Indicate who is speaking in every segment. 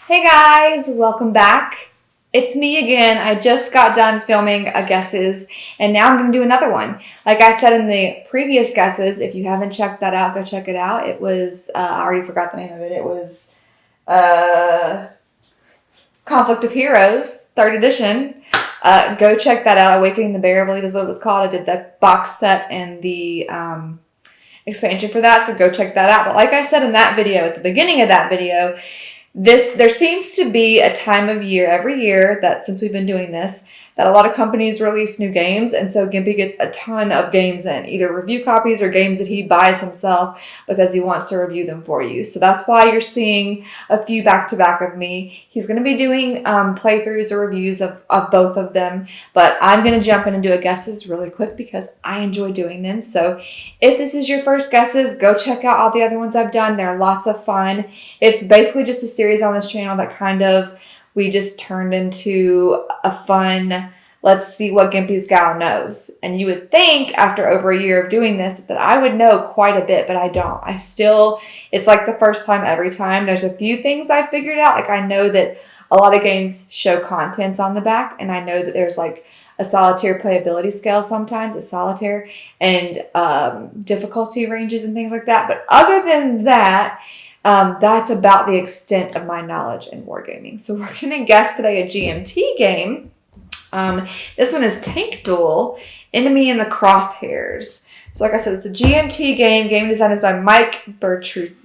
Speaker 1: Hey guys, welcome back. It's me again. I just got done filming a guesses and now I'm going to do another one. Like I said in the previous guesses, if you haven't checked that out, go check it out. It was, I already forgot the name of it. It was Conflict of Heroes, 3rd edition. Go check that out. Awakening the Bear, I believe is what it was called. I did the box set and the expansion for that, so go check that out. But like I said in that video, at the beginning of that video, there seems to be a time of year every year that since we've been doing this, that a lot of companies release new games, and so Gimpy gets a ton of games in, either review copies or games that he buys himself because he wants to review them for you. So that's why you're seeing a few back-to-back of me. He's going to be doing playthroughs or reviews of both of them, but I'm going to jump in and do a guesses really quick because I enjoy doing them. So if this is your first guesses, go check out all the other ones I've done. They're lots of fun. It's basically just a series on this channel that kind of we just turned into a fun, let's see what Gimpys Gal knows. And you would think after over a year of doing this that I would know quite a bit, but I don't. It's like the first time every time. There's a few things I figured out. Like I know that a lot of games show contents on the back, and I know that there's like a solitaire playability scale sometimes, a solitaire, and difficulty ranges and things like that. But other than that, that's about the extent of my knowledge in wargaming. So we're going to guess today a GMT game. This one is Tank Duel, Enemy in the Crosshairs. So like I said, it's a GMT game. Game design is by Mike Bertruccelli.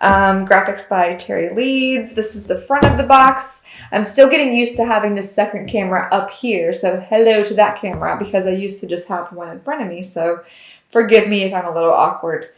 Speaker 1: Graphics by Terry Leeds. This is the front of the box. I'm still getting used to having this second camera up here. So hello to that camera because I used to just have one in front of me. So forgive me if I'm a little awkward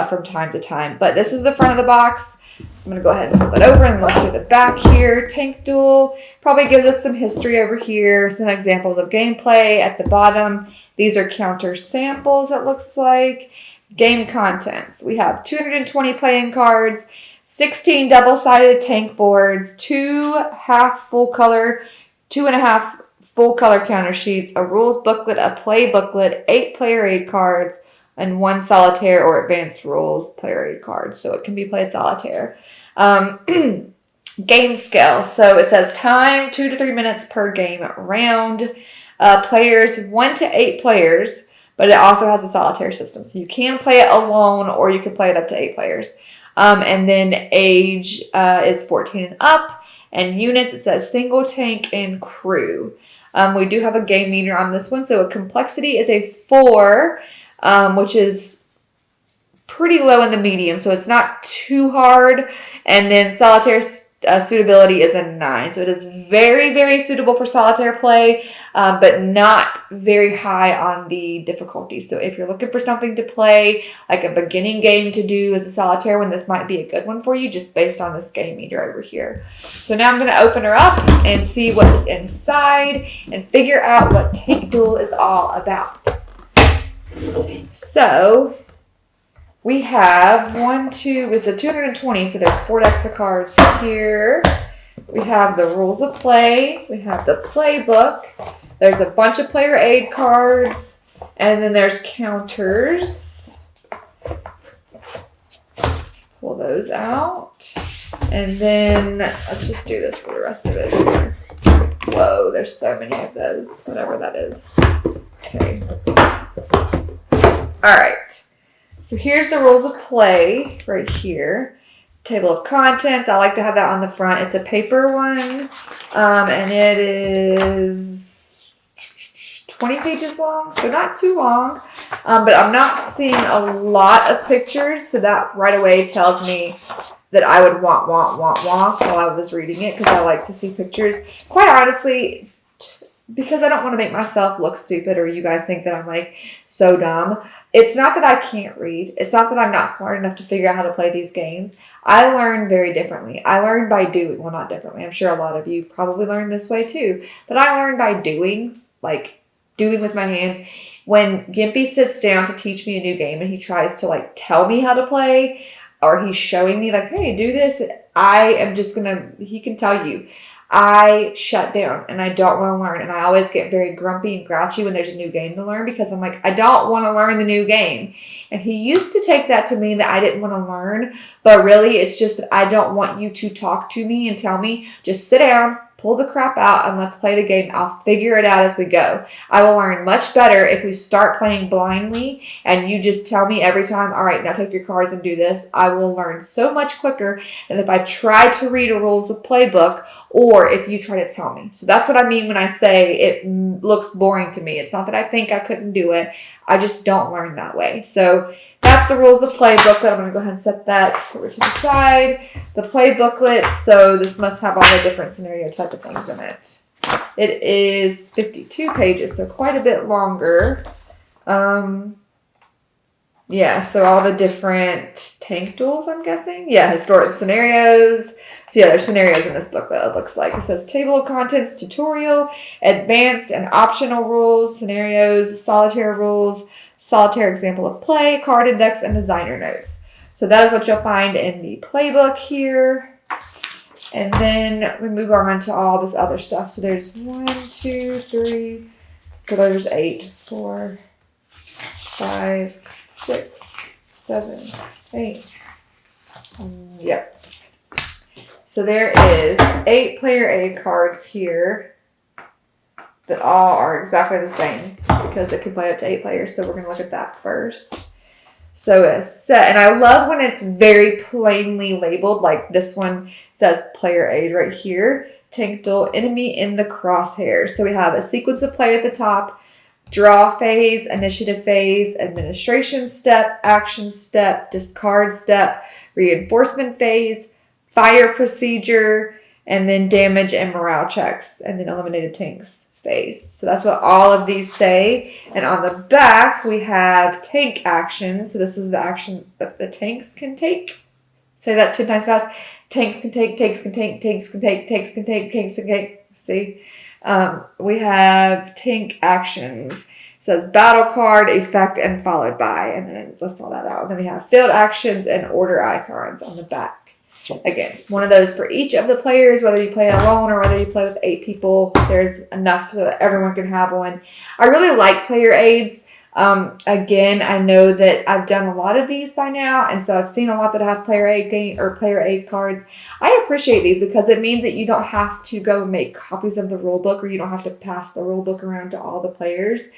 Speaker 1: from time to time. But this is the front of the box. So I'm going to go ahead and flip it over and let's do the back here. Tank Duel probably gives us some history over here, some examples of gameplay at the bottom. These are counter samples, it looks like. Game contents. We have 220 playing cards, 16 double-sided tank boards, 2 half full color, 2.5 full color counter sheets, a rules booklet, a play booklet, 8 player aid cards, and 1 solitaire or advanced rules player aid card. So it can be played solitaire. Game skill. So it says time, 2 to 3 minutes per game round. Players, 1 to 8 players, but it also has a solitaire system. So you can play it alone or you can play it up to 8 players. And then age is 14 and up. And units, it says single tank and crew. We do have a game meter on this one. So a complexity is a 4. Which is pretty low in the medium, so it's not too hard. And then solitaire suitability is a 9, so it is very, very suitable for solitaire play, but not very high on the difficulty. So if you're looking for something to play, like a beginning game to do as a solitaire one, this might be a good one for you, just based on this game meter over here. So now I'm going to open her up and see what is inside and figure out what Tank Duel is all about. So we have it's a 220, so there's 4 decks of cards here. We have the rules of play. We have the playbook. There's a bunch of player aid cards. And then there's counters. Pull those out. And then let's just do this for the rest of it here. Whoa, there's so many of those, whatever that is. Okay. All right, so here's the rules of play right here. Table of contents. I like to have that on the front. It's a paper one, and it is 20 pages long, so not too long. But I'm not seeing a lot of pictures, so that right away tells me that I would want while I was reading it because I like to see pictures. Quite honestly, because I don't want to make myself look stupid or you guys think that I'm like so dumb. It's not that I can't read. It's not that I'm not smart enough to figure out how to play these games. I learn very differently. I learn by doing. Well, not differently. I'm sure a lot of you probably learn this way too. But I learn by doing, like doing with my hands. When Gimpy sits down to teach me a new game and he tries to like tell me how to play or he's showing me like, hey, do this. I am just going to, he can tell you. I shut down and I don't want to learn. And I always get very grumpy and grouchy when there's a new game to learn because I'm like, I don't want to learn the new game. And he used to take that to mean that I didn't want to learn, but really it's just that I don't want you to talk to me and tell me, just sit down, pull the crap out, and let's play the game. I'll figure it out as we go. I will learn much better if we start playing blindly and you just tell me every time, all right, now take your cards and do this. I will learn so much quicker than if I try to read a rules of playbook or if you try to tell me. So that's what I mean when I say it looks boring to me. It's not that I think I couldn't do it. I just don't learn that way. So that's the rules of play booklet. I'm going to go ahead and set that over to the side. The play booklet, so this must have all the different scenario type of things in it. It is 52 pages, so quite a bit longer. Yeah, so all the different tank duels, I'm guessing. Yeah, historic scenarios. So yeah, there's scenarios in this booklet, it looks like. It says table of contents, tutorial, advanced and optional rules, scenarios, solitaire rules, solitaire example of play, card index, and designer notes. So that is what you'll find in the playbook here. And then we move on to all this other stuff. So there's 1, 2, 3, there's 8, 4, 5, 6, 7, 8. Yep. So there is 8 player aid cards here that all are exactly the same because it can play up to 8 players. So we're going to look at that first. So it's set, and I love when it's very plainly labeled, like this one says player aid right here. Tank duel, enemy in the crosshairs. So we have a sequence of play at the top, draw phase, initiative phase, administration step, action step, discard step, reinforcement phase, fire procedure, and then damage and morale checks, and then eliminated tanks phase. So that's what all of these say. And on the back, we have tank action. So this is the action that the tanks can take. Say that 10 times fast. Tanks can take, tanks can take, tanks can take, tanks can take, tanks can take. See? We have tank actions. It says battle card, effect, and followed by. And then it lists all that out. And then we have field actions and order icons on the back. Again, one of those for each of the players, whether you play alone or whether you play with 8 people. There's enough so that everyone can have one. I really like player aids. Again, I know that I've done a lot of these by now, and so I've seen a lot that have player aid cards. I appreciate these because it means that you don't have to go make copies of the rule book, or you don't have to pass the rule book around to all the players.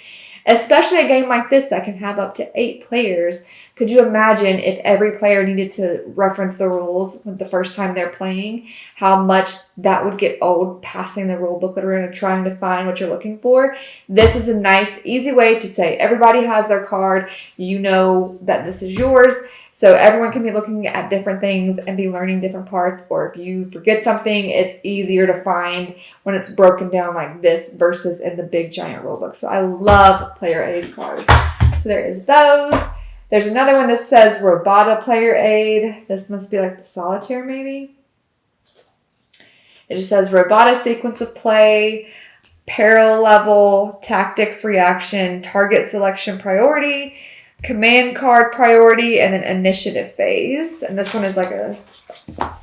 Speaker 1: Especially a game like this that can have up to 8 players. Could you imagine if every player needed to reference the rules the first time they're playing? How much that would get old, passing the rule booklet around and trying to find what you're looking for. This is a nice, easy way to say everybody has their card. You know that this is yours. So everyone can be looking at different things and be learning different parts. Or if you forget something, it's easier to find when it's broken down like this versus in the big giant rule book. So I love player aid cards. So there is those. There's another one that says Robota player aid. This must be like the solitaire maybe. It just says Robota sequence of play, peril level, tactics reaction, target selection priority, command card priority, and then initiative phase. And this one is like a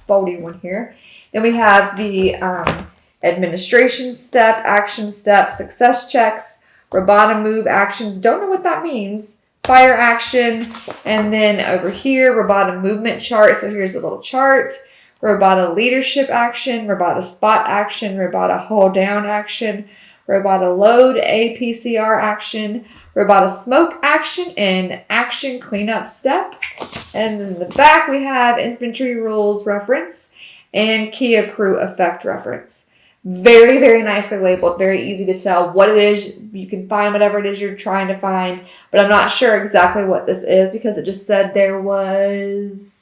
Speaker 1: foldy one here. Then we have the administration step, action step, success checks, Robota move actions. Don't know what that means. Fire action. And then over here, Robota movement chart. So here's a little chart. Robota leadership action, Robota spot action, Robota hold down action, Robota load APCR action, Robota smoke action, and action cleanup step. And in the back we have infantry rules reference and Kia crew effect reference. Very, very nicely labeled. Very easy to tell what it is. You can find whatever it is you're trying to find. But I'm not sure exactly what this is because it just said there was...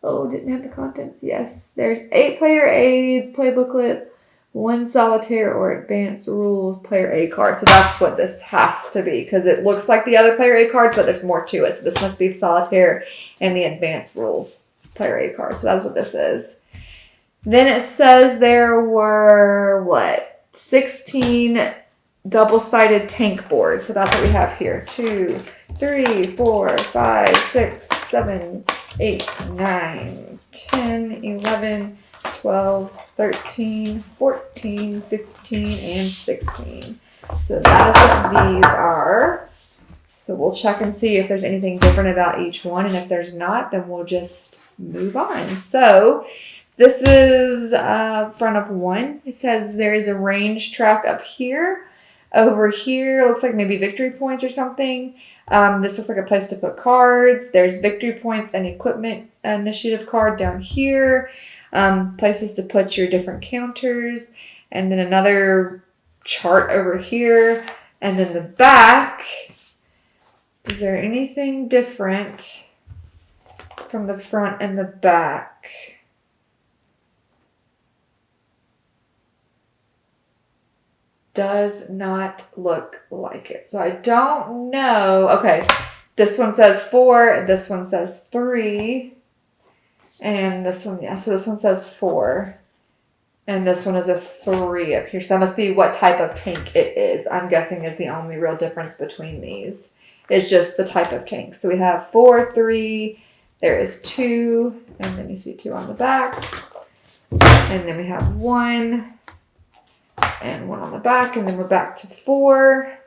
Speaker 1: Oh, didn't have the contents. Yes. There's 8 player aids, play booklet, 1 solitaire or advanced rules player aid card. So that's what this has to be because it looks like the other player aid cards, but there's more to it. So this must be the solitaire and the advanced rules player aid card. So that's what this is. Then it says there were, 16 double-sided tank boards. So that's what we have here. 2, 3, 4, 5, 6, 7, 8, 9, 10, 11, 12, 13, 14, 15, and 16. So that is what these are. So we'll check and see if there's anything different about each one. And if there's not, then we'll just move on. So this is front of one. It says there is a range track up here. Over here, looks like maybe victory points or something. This looks like a place to put cards. There's victory points and equipment initiative card down here. Places to put your different counters. And then another chart over here. And then the back. Is there anything different from the front and the back? Does not look like it. So I don't know. Okay, this one says 4, this one says 3, and this one, yeah, so this one says 4. And this one is a 3 up here. So that must be what type of tank it is. I'm guessing is the only real difference between these. It's just the type of tank. So we have 4, 3, there is 2, and then you see 2 on the back. And then we have 1, and 1 on the back, and then we're back to 4,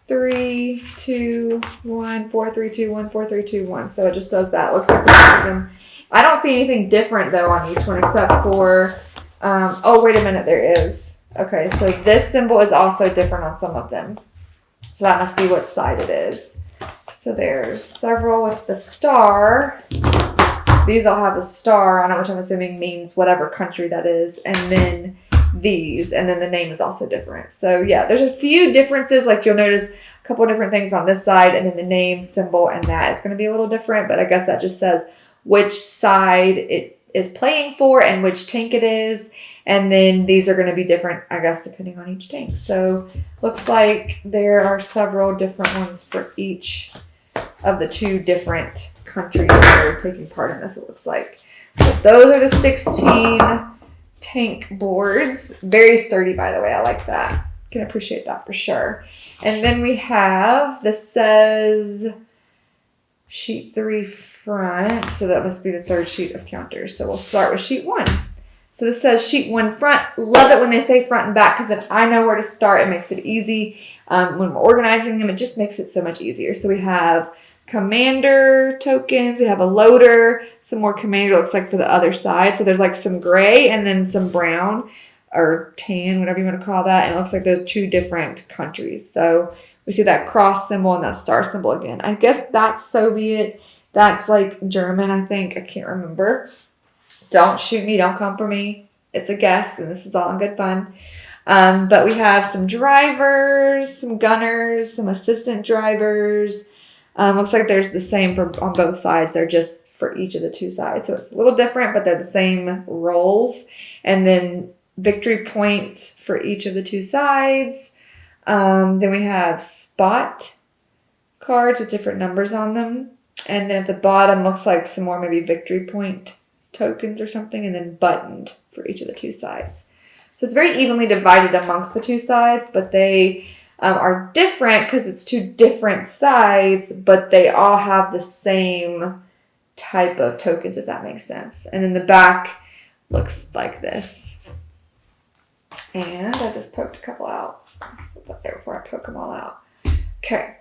Speaker 1: 3, 2, 1, 4, 3, 2, 1, 4, 3, 2, 1. So it just does that. Looks like the rest of them. I don't see anything different though on each one except for, oh, wait a minute, there is. Okay, so this symbol is also different on some of them. So that must be what side it is. So there's several with the star. These all have a star on it, which I'm assuming means whatever country that is. And then these, and then the name is also different. So yeah, there's a few differences. Like you'll notice a couple of different things on this side, and then the name, symbol, and that is going to be a little different. But I guess that just says which side it is playing for and which tank it is. And then these are going to be different, I guess, depending on each tank. So looks like there are several different ones for each of the 2 different countries that are taking part in this, it looks like. So those are the 16 tank boards. Very sturdy, by the way. I like that. Can appreciate that for sure. And then we have, this says sheet 3 front. So that must be the 3rd sheet of counters. So we'll start with sheet 1. So this says sheet 1 front. Love it when they say front and back because if I know where to start, it makes it easy. When we're organizing them, it just makes it so much easier. So we have commander tokens. We have a loader. Some more commander looks like for the other side. So there's like some gray and then some brown or tan, whatever you want to call that. And it looks like those 2 different countries. So we see that cross symbol and that star symbol again. I guess that's Soviet. That's like German, I think. I can't remember. Don't shoot me. Don't come for me. It's a guess, and this is all in good fun. But we have some drivers, some gunners, some assistant drivers. Looks like there's the same on both sides. They're just for each of the 2 sides. So it's a little different, but they're the same roles. And then victory points for each of the 2 sides. Then we have spot cards with different numbers on them. And then at the bottom looks like some more maybe victory point tokens or something, and then buttoned for each of the 2 sides. So it's very evenly divided amongst the 2 sides, but they are different because it's 2 different sides, but they all have the same type of tokens, if that makes sense. And then the back looks like this. And I just poked a couple out. Let's put that there before I poke them all out. Okay.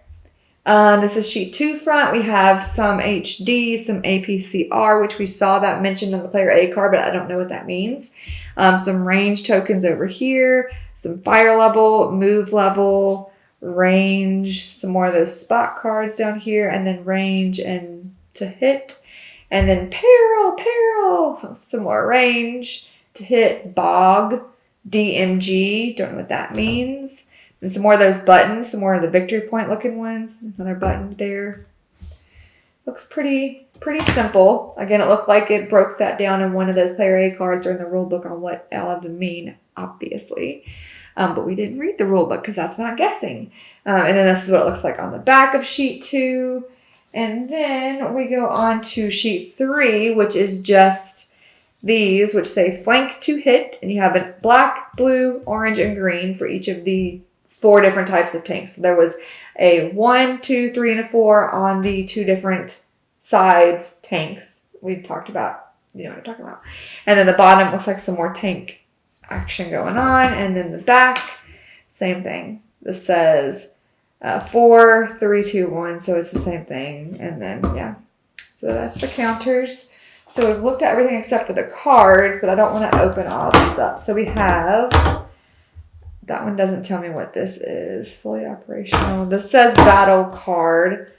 Speaker 1: This is sheet 2 front. We have some HD, some APCR, which we saw that mentioned on the player A card, but I don't know what that means. Some range tokens over here, some fire level, move level, range, some more of those spot cards down here, and then range and to hit. And then peril, some more range to hit, bog, DMG, don't know what that means. And some more of those buttons, some more of the victory point looking ones. Another button there. Looks pretty simple. Again, it looked like it broke that down in one of those player A cards or in the rule book on what all of them mean, obviously. But we didn't read the rule book because that's not guessing. And then this is what it looks like on the back of sheet 2. And then we go on to sheet 3, which is just these, which say flank to hit. And you have a black, blue, orange, and green for each of the 4 different types of tanks. So there was a 1, 2, 3, and a 4 on the 2 different sides tanks we talked about You know what I'm talking about. And then the bottom looks like some more tank action going on. And then the back, same thing. This says 4, 3, 2, 1. So it's the same thing. And then, yeah. So that's the counters. So we've looked at everything except for the cards, but I don't want to open all these up. So we have, that one doesn't tell me what this is. Fully operational. This says battle card,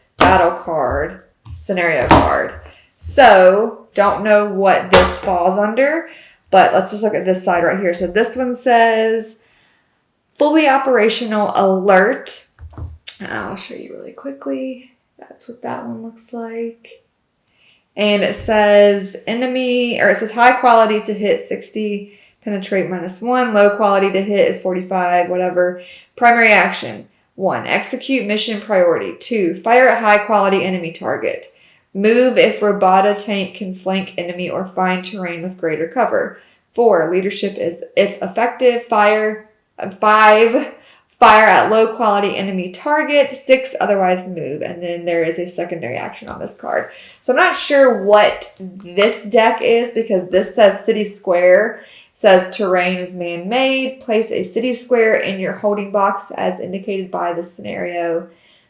Speaker 1: scenario card. So don't know what this falls under, but let's just look at this side right here. So this one says fully operational alert. I'll show you really quickly. That's what that one looks like. And it says high quality to hit 60, penetrate -1, low quality to hit is 45, whatever. Primary action, 1, execute mission priority. 2, fire at high quality enemy target. Move if Robota tank can flank enemy or find terrain with greater cover. 4, leadership is if effective, 5, fire at low quality enemy target. 6, otherwise move. And then there is a secondary action on this card. So I'm not sure what this deck is because this says city square, says terrain is man-made. Place a city square in your holding box as indicated by the scenario.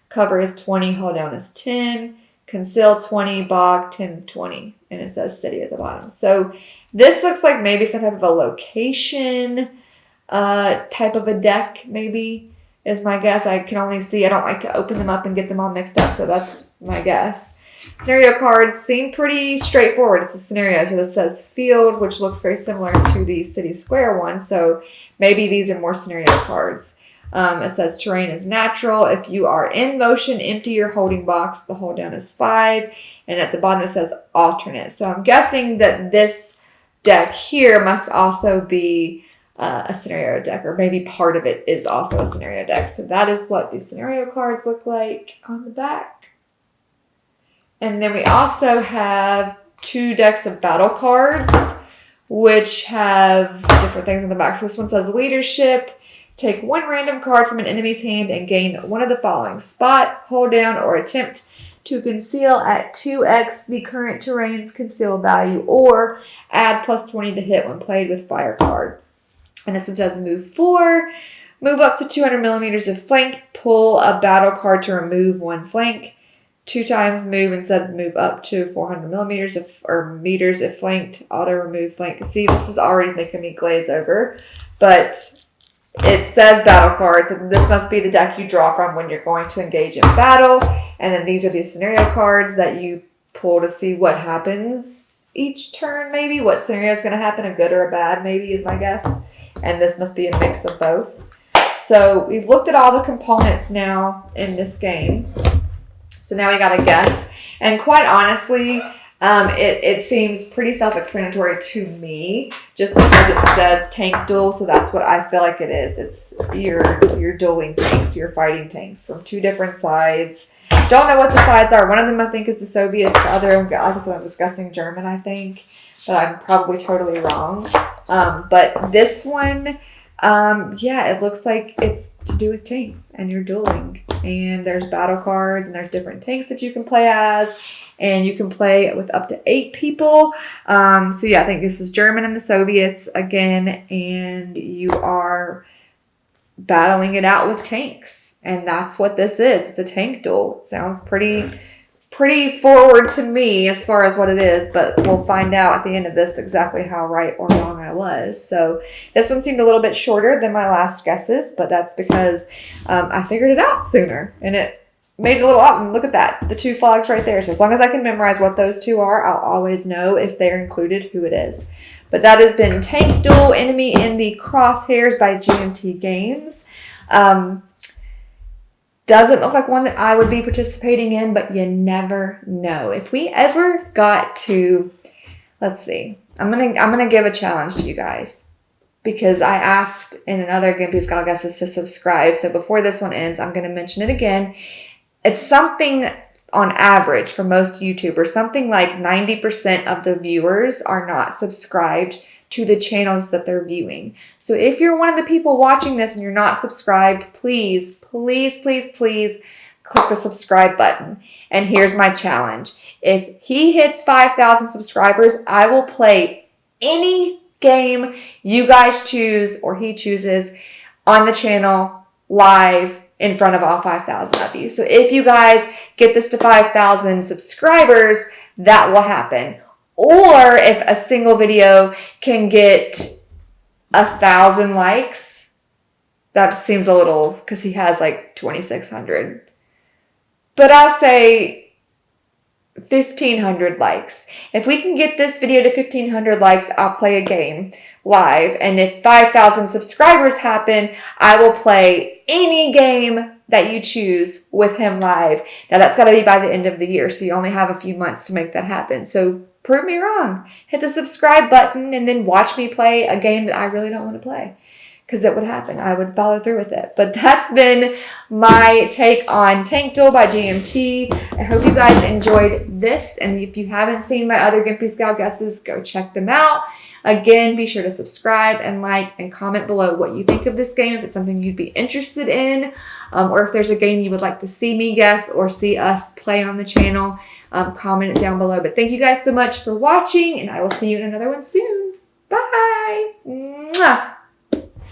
Speaker 1: Cover is 20, hold down is 10. Conceal 20, bog 10, 20. And it says city at the bottom. So this looks like maybe some type of a location type of a deck, maybe, is my guess. I can only see. I don't like to open them up and get them all mixed up, so that's my guess. Scenario cards seem pretty straightforward. It's a scenario. So this says field, which looks very similar to the city square one, so maybe these are more scenario cards. It says terrain is natural. If you are in motion, empty your holding box. The hold down is 5. And at the bottom it says alternate. So I'm guessing that this deck here must also be a scenario deck, or maybe part of it is also a scenario deck. So that is what the scenario cards look like on the back. And then we also have 2 decks of battle cards, which have different things on the back. So this one says leadership. Take 1 random card from an enemy's hand and gain one of the following: spot, hold down, or attempt to conceal at 2x the current terrain's conceal value, or add +20 to hit when played with fire card. And this one says move 4. Move up to 200 millimeters of flank. Pull a battle card to remove 1 flank. 2 times move instead of move up to 400 millimeters or meters if flanked. Auto remove flank. See, this is already making me glaze over. But it says battle cards. And this must be the deck you draw from when you're going to engage in battle. And then these are the scenario cards that you pull to see what happens each turn, maybe. What scenario is going to happen, a good or a bad, maybe, is my guess. And this must be a mix of both. So we've looked at all the components now in this game. So now we got to guess. And quite honestly, it seems pretty self-explanatory to me, just because it says tank duel. So that's what I feel like it is. It's you're dueling tanks, you're fighting tanks from 2 different sides. Don't know what the sides are. One of them I think is the Soviets. The other, like I said, I'm discussing German, I think. But I'm probably totally wrong. But this one, yeah, it looks like it's to do with tanks and you're dueling. And there's battle cards and there's different tanks that you can play as. And you can play with up to 8 people. So yeah, I think this is German and the Soviets again. And you are battling it out with tanks. And that's what this is. It's a tank duel. It sounds pretty forward to me as far as what it is, but we'll find out at the end of this exactly how right or wrong I was. So this one seemed a little bit shorter than my last guesses, but that's because I figured it out sooner, and it made it a little up. And look at that, the 2 flags right there. So as long as I can memorize what those 2 are, I'll always know if they're included who it is. But that has been Tank Duel, Enemy in the Crosshairs by GMT Games. Doesn't look like one that I would be participating in, but you never know. If we ever got to, let's see, I'm gonna give a challenge to you guys because I asked in another Gimpys Gal guesses to subscribe. So before this one ends, I'm gonna mention it again. It's something on average for most YouTubers, something like 90% of the viewers are not subscribed to the channels that they're viewing. So if you're one of the people watching this and you're not subscribed, please, please, please, please click the subscribe button. And here's my challenge. If he hits 5,000 subscribers, I will play any game you guys choose or he chooses on the channel live in front of all 5,000 of you. So if you guys get this to 5,000 subscribers, that will happen. Or if a single video can get 1,000 likes, that seems a little, because he has like 2,600. But I'll say 1,500 likes. If we can get this video to 1,500 likes, I'll play a game live. And if 5,000 subscribers happen, I will play any game that you choose with him live. Now that's got to be by the end of the year, so you only have a few months to make that happen. So prove me wrong. Hit the subscribe button and then watch me play a game that I really don't want to play. Because it would happen. I would follow through with it. But that's been my take on Tank Duel by GMT. I hope you guys enjoyed this. And if you haven't seen my other Gimpys Gal guesses, go check them out. Again, be sure to subscribe and like and comment below what you think of this game, if it's something you'd be interested in, or if there's a game you would like to see me guess or see us play on the channel. Comment it down below. But thank you guys so much for watching, and I will see you in another one soon. Bye! Mwah.